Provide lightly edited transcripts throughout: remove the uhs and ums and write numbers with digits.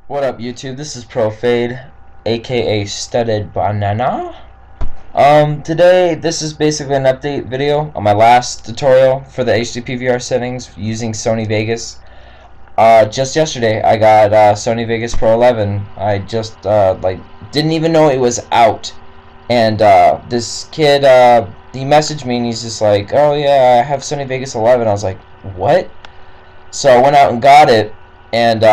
What up, YouTube? This is Profade, aka Studded Banana. Today this is basically an update video on my last tutorial for the HD PVR settings using Sony Vegas. Just yesterday I got Sony Vegas Pro 11. I just didn't even know it was out, and this kid he messaged me and he's just like, "Oh yeah, I have Sony Vegas 11." I was like, "What?" So I went out and got it, and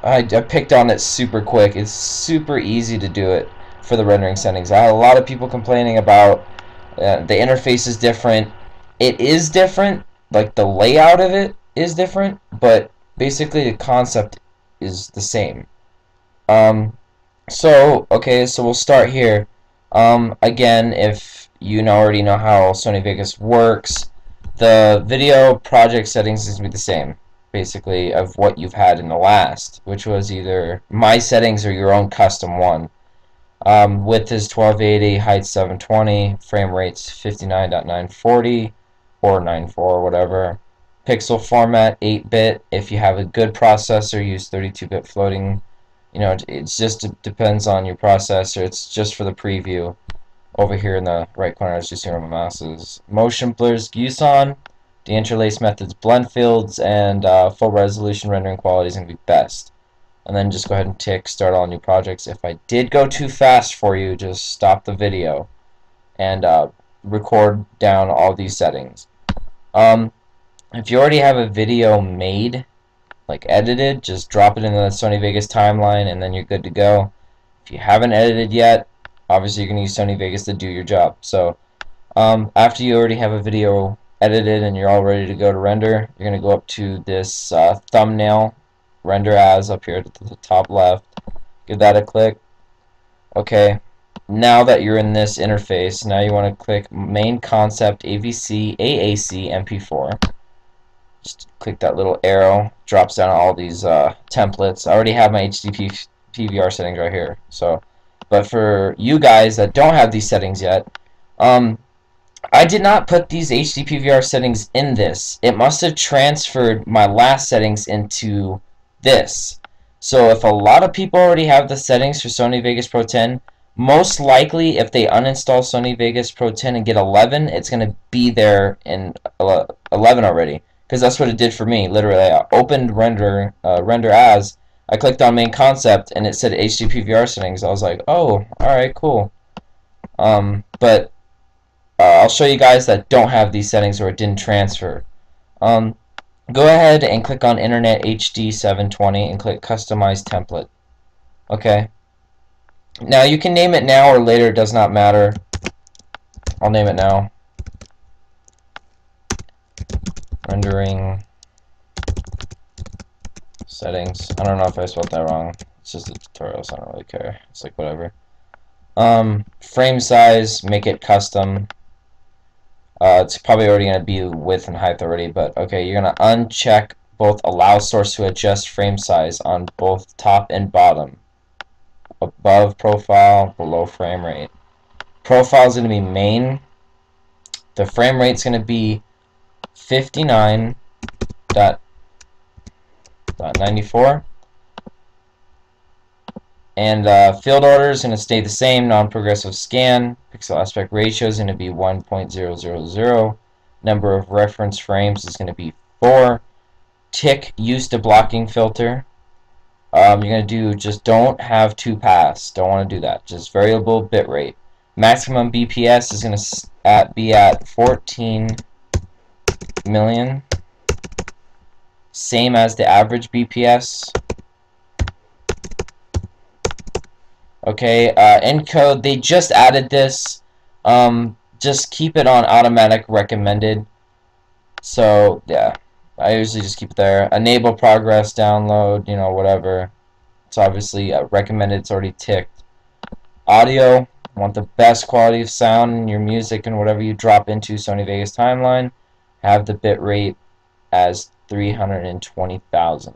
I picked on it super quick. It's super easy to do it for the rendering settings. I had a lot of people complaining about the interface is different. It is different, like the layout of it is different, but basically the concept is the same. Um, so we'll start here. Again, if you already know how Sony Vegas works, the video project settings is going to be the same, basically, of what you've had in the last, which was either my settings or your own custom one. Width is 1280, height 720, frame rates 59.940 or 94, whatever. Pixel format 8-bit. If you have a good processor, use 32-bit floating. It just depends on your processor. It's just for the preview. Over here in the right corner, as you see where my mouse is. Motion blurs GUSON. The interlace methods blend fields, and full resolution rendering quality is going to be best. And then just go ahead and tick start all new projects. If I did go too fast for you, just stop the video and record down all these settings. If you already have a video made, like edited, just drop it in the Sony Vegas timeline and then you're good to go. If you haven't edited yet, obviously you're going to use Sony Vegas to do your job. So after you already have a video edited and you're all ready to go to render, you're going to go up to this thumbnail, render as, up here at the top left. Give that a click. Okay, now that you're in this interface, now you want to click main concept AVC AAC MP4. Just click that little arrow, drops down all these templates. I already have my HD PVR settings right here. But for you guys that don't have these settings yet, I did not put these HD PVR settings in this. It must have transferred my last settings into this. So if a lot of people already have the settings for Sony Vegas Pro 10, most likely if they uninstall Sony Vegas Pro 10 and get 11, it's going to be there in 11 already. Because that's what it did for me. Literally, I opened render as, I clicked on main concept, and it said HD PVR settings. I was like, oh, alright, cool. But I'll show you guys that don't have these settings or it didn't transfer. Go ahead and click on Internet HD 720 and click Customize Template. Okay. Now you can name it now or later, it does not matter. I'll name it now. Rendering settings. I don't know if I spelled that wrong. It's just a tutorial, so I don't really care. It's like whatever. Frame size, make it custom. It's probably already going to be width and height already, but okay, you're going to uncheck both allow source to adjust frame size on both top and bottom. Above profile, below frame rate. Profile is going to be main. The frame rate is going to be 59.94. And field order is going to stay the same, non-progressive scan. Pixel aspect ratio is going to be 1.000. Number of reference frames is going to be 4. Tick used to blocking filter. You're going to do, just don't have 2 pass. Don't want to do that. Just variable bitrate. Maximum BPS is going to be at 14 million. Same as the average BPS. Okay, encode, they just added this. Just keep it on automatic recommended. So, yeah, I usually just keep it there. Enable progress, download, whatever. It's obviously recommended, it's already ticked. Audio, want the best quality of sound in your music and whatever you drop into Sony Vegas timeline. Have the bitrate as 320,000.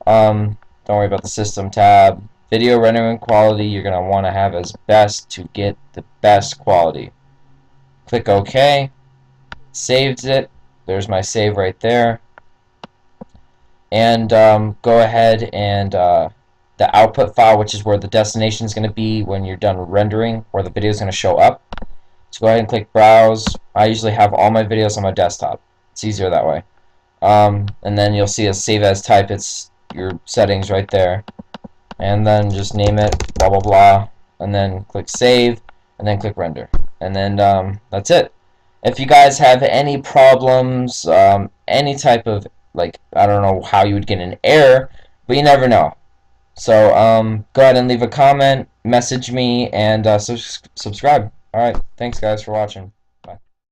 Don't worry about the system tab. Video rendering quality you're going to want to have as best to get the best quality. Click OK. Saves it. There's my save right there. And go ahead and the output file, which is where the destination is going to be when you're done rendering, where the video is going to show up. So go ahead and click Browse. I usually have all my videos on my desktop. It's easier that way. And then you'll see a Save As type. It's your settings right there. And then just name it, blah, blah, blah. And then click Save, and then click Render. And then that's it. If you guys have any problems, any type of, like, I don't know how you would get an error, but you never know. So go ahead and leave a comment, message me, and subscribe. Alright, thanks guys for watching.